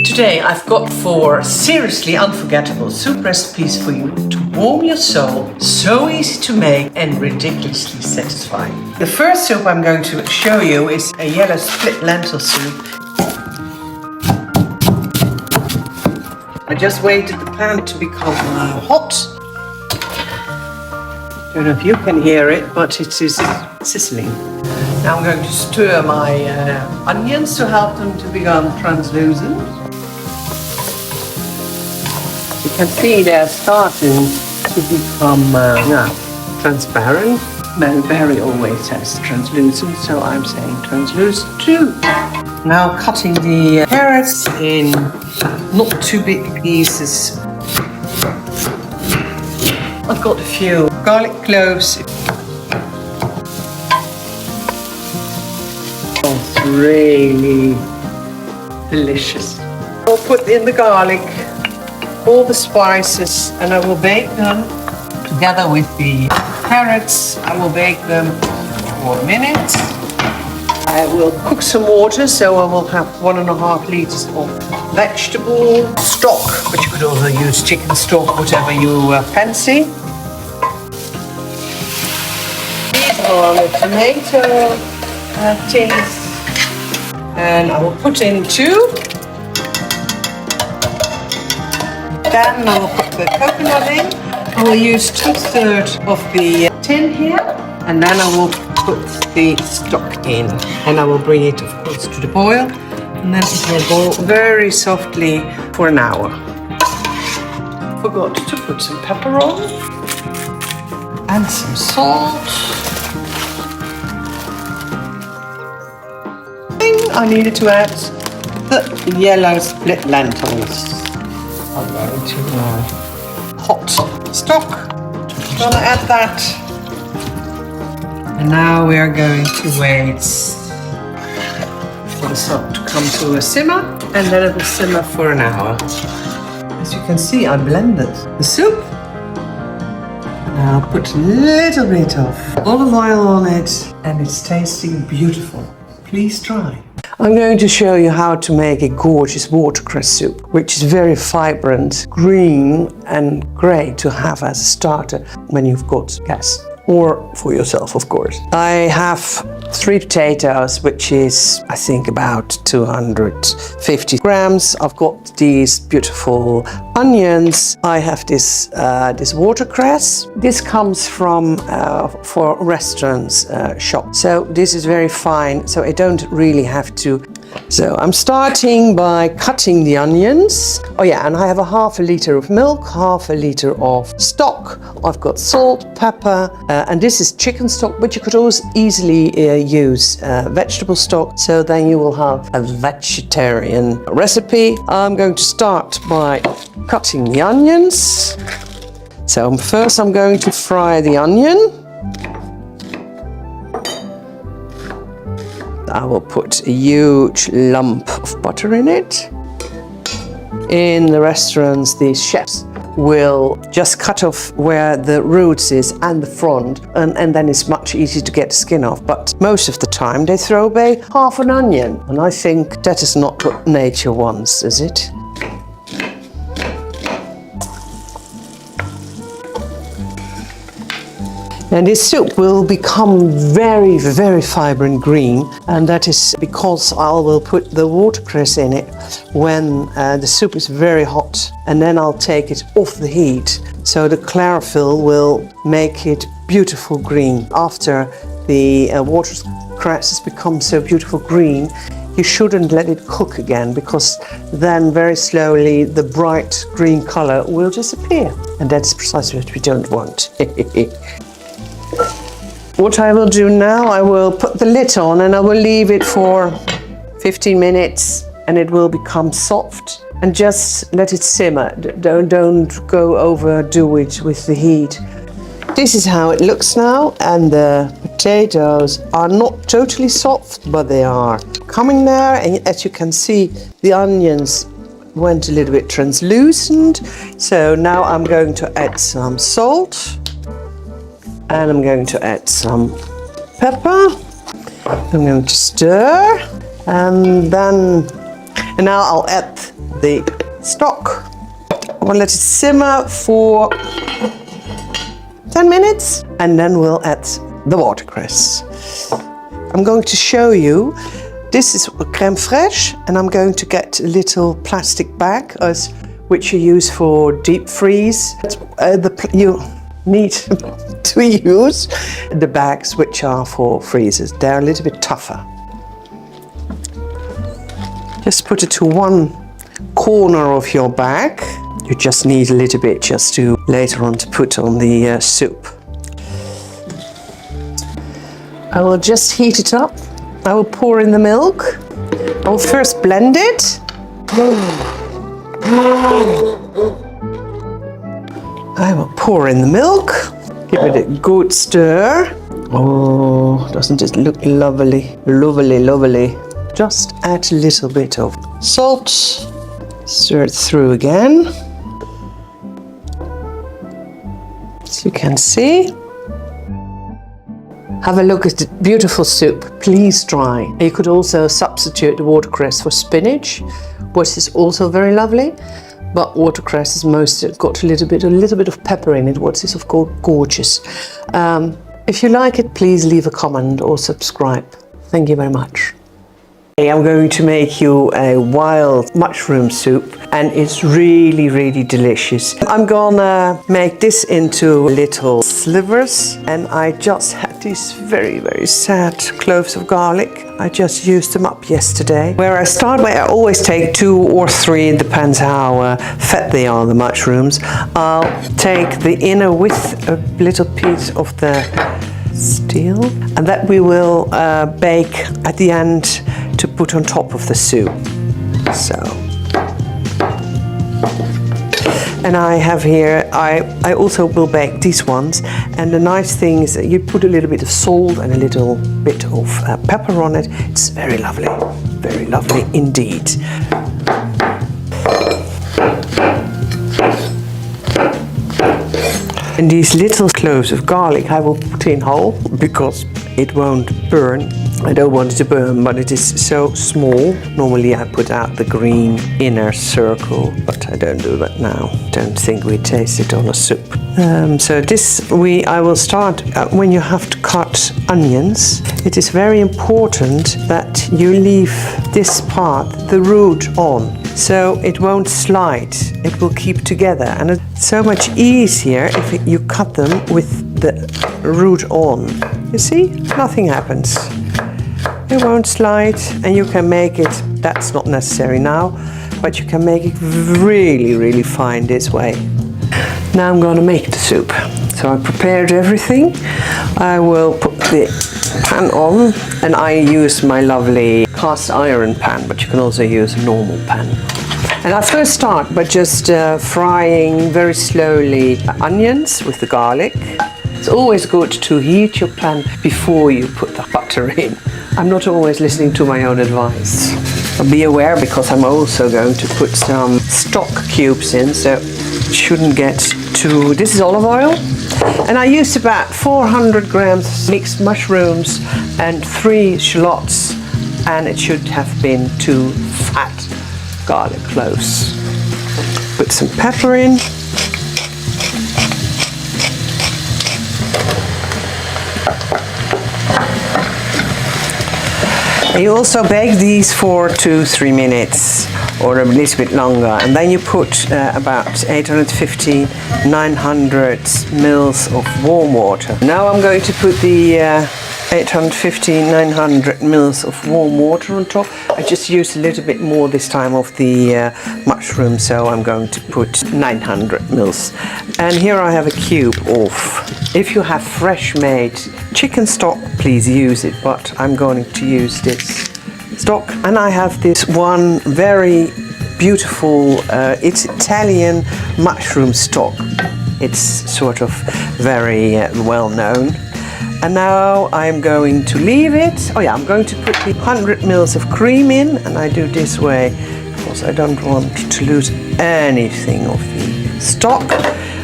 Today I've got 4 seriously unforgettable soup recipes for you to warm your soul, so easy to make and ridiculously satisfying. The first soup I'm going to show you is a yellow split lentil soup. I just waited the pan to become hot. Don't know if you can hear it, but it is sizzling. Now I'm going to stir my onions to help them to become translucent. You can see they're starting to become transparent. Berry always says translucent, so I'm saying translucent too. Now cutting the carrots in not too big pieces. I've got a few garlic cloves. It's really delicious. I'll put in the garlic, all the spices, and I will bake them together with the carrots. I will bake them for a minute. I will cook some water, so I will have 1.5 liters of vegetable stock, but you could also use chicken stock, whatever you fancy. These are the tomato tins, and I will put in 2. Then I will put the coconut in. I will use 2/3 of the tin here, and then I will put the stock in, and I will bring it, of course, to the boil, and then it will boil very softly for an hour. Forgot to put some pepper on and some salt. I needed to add the yellow split lentils. I'm going to hot stock. Gonna add that. And now we are going to wait for the salt to come to a simmer, and then it will simmer for an hour. As you can see, I blended the soup. Now I'll put a little bit of olive oil on it, and it's tasting beautiful. Please try. I'm going to show you how to make a gorgeous watercress soup, which is very vibrant, green and great to have as a starter when you've got guests. Or for yourself, of course. I have 3 potatoes, which is, I think, about 250 grams. I've got these beautiful onions. I have this watercress. This comes from for restaurants shop. So this is very fine. So I don't really have to. So I'm starting by cutting the onions. Oh yeah, and I have 1/2 liter of milk, 1/2 liter of stock. I've got salt, pepper, and this is chicken stock, but you could also easily use vegetable stock. So then you will have a vegetarian recipe. I'm going to start by cutting the onions. So first I'm going to fry the onion. I will put a huge lump of butter in it. In the restaurants, these chefs will just cut off where the roots is and the front, and then it's much easier to get the skin off. But most of the time they throw away 1/2 an onion, and I think that is not what nature wants, is it? And this soup will become very, very vibrant green, and that is because I will put the watercress in it when the soup is very hot, and then I'll take it off the heat. So the chlorophyll will make it beautiful green. After the watercress has become so beautiful green, you shouldn't let it cook again, because then very slowly the bright green color will disappear. And that's precisely what we don't want. What I will do now, I will put the lid on and I will leave it for 15 minutes, and it will become soft, and just let it simmer. Don't go overdo it with the heat. This is how it looks now, and the potatoes are not totally soft, but they are coming there, and as you can see, the onions went a little bit translucent. So now I'm going to add some salt. And I'm going to add some pepper. I'm going to stir, and now I'll add the stock. I will let it simmer for 10 minutes and then we'll add the watercress. I'm going to show you, this is crème fraîche, and I'm going to get a little plastic bag which you use for deep freeze. You need to use the bags which are for freezers. They're a little bit tougher. Just put it to one corner of your bag. You just need a little bit just to later on to put on the soup. I will just heat it up. I will pour in the milk. I will first blend it. I will pour in the milk. Give it a good stir. Oh, doesn't it look lovely? Lovely, lovely. Just add a little bit of salt. Stir it through again. As you can see. Have a look at the beautiful soup. Please try. You could also substitute the watercress for spinach, which is also very lovely. But watercress is got a little bit of pepper in it, which is of course gorgeous. If you like it, please leave a comment or subscribe. Thank you very much. I'm going to make you a wild mushroom soup, and it's really, really delicious. I'm gonna make this into little slivers, and I just had these very, very sad cloves of garlic. I just used them up yesterday. Where I always take 2 or 3, it depends how fat they are, the mushrooms. I'll take the inner with a little piece of the steel, and that we will bake at the end to put on top of the soup. So, and I have here, I also will bake these ones, and the nice thing is that you put a little bit of salt and a little bit of pepper on it. It's very lovely indeed. And these little cloves of garlic I will put in whole because it won't burn. I don't want it to burn, but it is so small. Normally I put out the green inner circle, but I don't do that now. Don't think we taste it on a soup. So I will start when you have to cut onions. It is very important that you leave this part, the root, on, so it won't slide. It will keep together, and it's so much easier if you cut them with the root on. You see, nothing happens. It won't slide, and you can make it, that's not necessary now, but you can make it really, really fine this way. Now I'm going to make the soup. So I prepared everything. I will put the pan on, and I use my lovely cast iron pan, but you can also use a normal pan. And I first start by just frying very slowly onions with the garlic. It's always good to heat your pan before you put the butter in. I'm not always listening to my own advice. But be aware, because I'm also going to put some stock cubes in, so it shouldn't get too... This is olive oil, and I used about 400 grams mixed mushrooms and 3 shallots, and it should have been 2 fat garlic cloves. Put some pepper in. And you also bake these for 2-3 minutes or a little bit longer, and then you put about 850-900 mils of warm water. Now I'm going to put the 850-900 mils of warm water on top. I just used a little bit more this time of the mushroom, so I'm going to put 900 mils. And here I have a cube of, if you have fresh made chicken stock, please use it, but I'm going to use this stock. And I have this one very beautiful, it's Italian mushroom stock. It's sort of very well known. And now I'm going to leave it. Oh yeah, I'm going to put the 100 mils of cream in, and I do this way because I don't want to lose anything of the stock.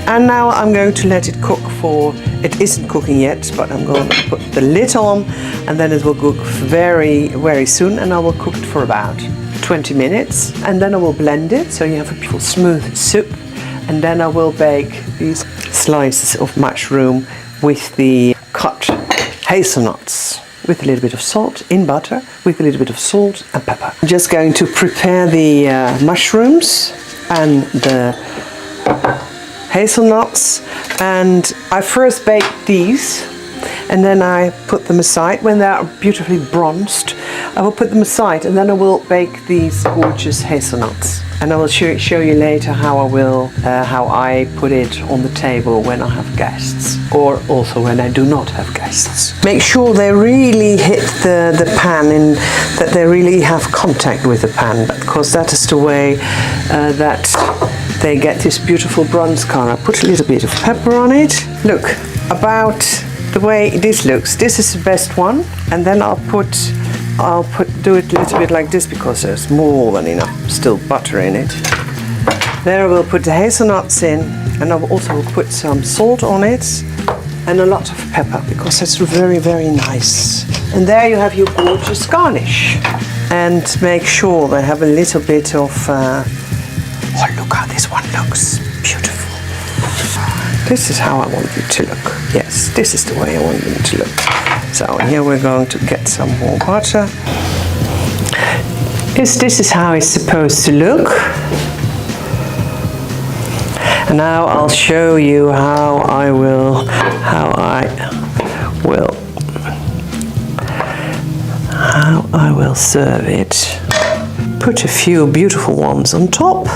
And now I'm going to let it cook for, it isn't cooking yet, but I'm going to put the lid on, and then it will cook very, very soon, and I will cook it for about 20 minutes, and then I will blend it so you have a beautiful smooth soup. And then I will bake these slices of mushroom with the cut hazelnuts, with a little bit of salt in butter, with a little bit of salt and pepper. I'm just going to prepare the mushrooms and the hazelnuts, and I first bake these and then I put them aside. When they are beautifully bronzed, I will put them aside, and then I will bake these gorgeous hazelnuts. And I will show you later how I put it on the table when I have guests, or also when I do not have guests. Make sure they really hit the pan, and that they really have contact with the pan, because that is the way that they get this beautiful bronze color. Put a little bit of pepper on it. Look, about the way this looks. This is the best one, and then I'll do it a little bit like this, because there's more than enough still butter in it. There I will put the hazelnuts in, and I will also put some salt on it and a lot of pepper, because that's very, very nice. And there you have your gorgeous garnish. And make sure they have a little bit of oh, look how this one looks beautiful. This is how I want it to look. Yes, this is the way I want it to look. So here we're going to get some more butter. This is how it's supposed to look. And now I'll show you how I will serve it. Put a few beautiful ones on top.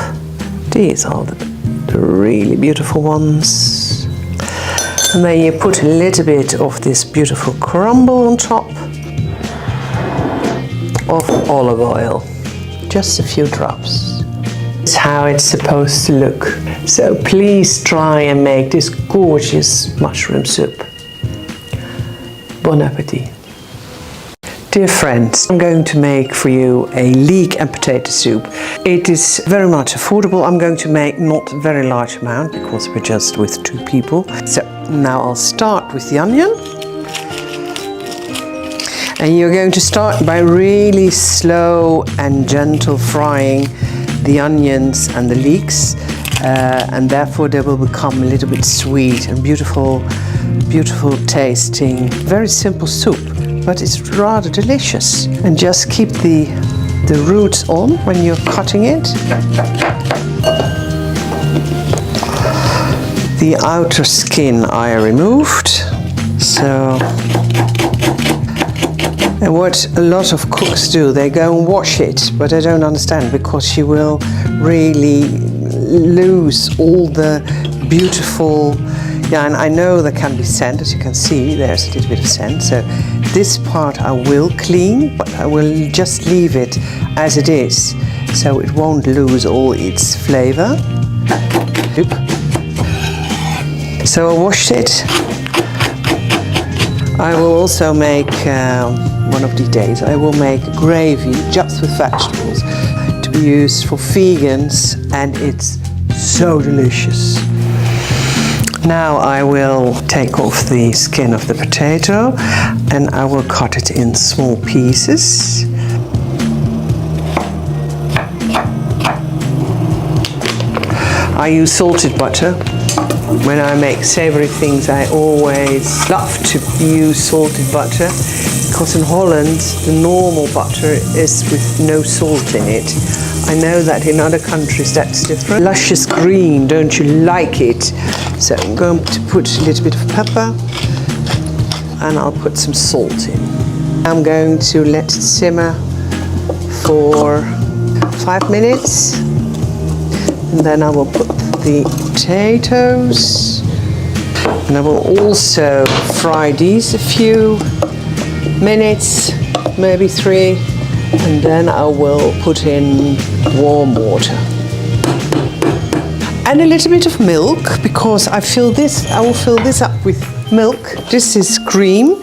These are the really beautiful ones. And then you put a little bit of this beautiful crumble on top of olive oil. Just a few drops. This is how it's supposed to look. So please try and make this gorgeous mushroom soup. Bon appetit. Dear friends, I'm going to make for you a leek and potato soup. It is very much affordable. I'm going to make not a very large amount, because we're just with 2 people. So now I'll start with the onion. And you're going to start by really slow and gentle frying the onions and the leeks, and therefore they will become a little bit sweet and beautiful tasting. Very simple soup, but it's rather delicious. And just keep the roots on when you're cutting it. The outer skin I removed. So, and what a lot of cooks do, they go and wash it, but I don't understand, because you will really lose all the beautiful. Yeah, and I know there can be scent, as you can see, there's a little bit of scent. So this part I will clean, but I will just leave it as it is, so it won't lose all its flavor. Oop. So I washed it. I will also make, one of these days, I will make gravy just with vegetables to be used for vegans, and it's so delicious. Now I will take off the skin of the potato, and I will cut it in small pieces. I use salted butter. When I make savory things, I always love to use salted butter, because in Holland the normal butter is with no salt in it. I know that in other countries that's different. Luscious green, don't you like it? So I'm going to put a little bit of pepper, and I'll put some salt in. I'm going to let it simmer for 5 minutes, and then I will put the potatoes, and I will also fry these a few minutes, maybe 3, and then I will put in warm water and a little bit of milk, because I will fill this up with milk. This is cream.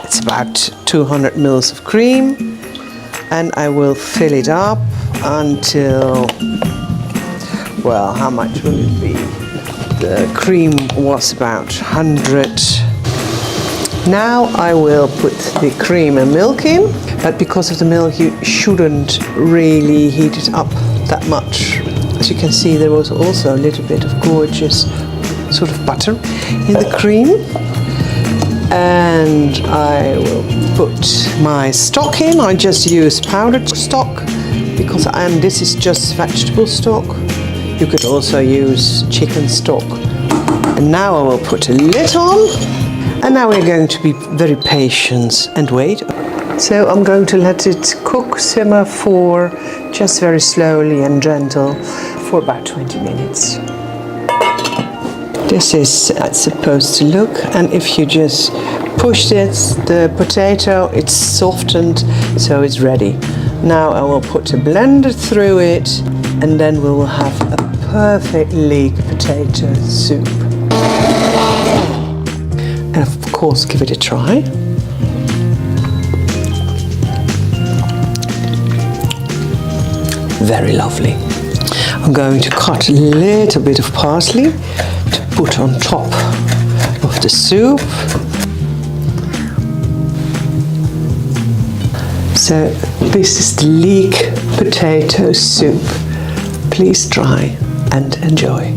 It's about 200 mils of cream, and I will fill it up until, well, how much will it be? The cream was about 100 Now I will put the cream and milk in, but because of the milk you shouldn't really heat it up that much. As you can see, there was also a little bit of gorgeous sort of butter in the cream. And I will put my stock in. I just use powdered stock and this is just vegetable stock. You could also use chicken stock. And now I will put a lid on. And now we're going to be very patient and wait. So I'm going to let it cook, simmer for just very slowly and gentle for about 20 minutes. This is how it's supposed to look, and if you just push it, the potato, it's softened, so it's ready. Now I will put a blender through it, and then we will have a perfect leek potato soup. And of course, give it a try. Very lovely. I'm going to cut a little bit of parsley to put on top of the soup. So this is the leek potato soup. Please try and enjoy.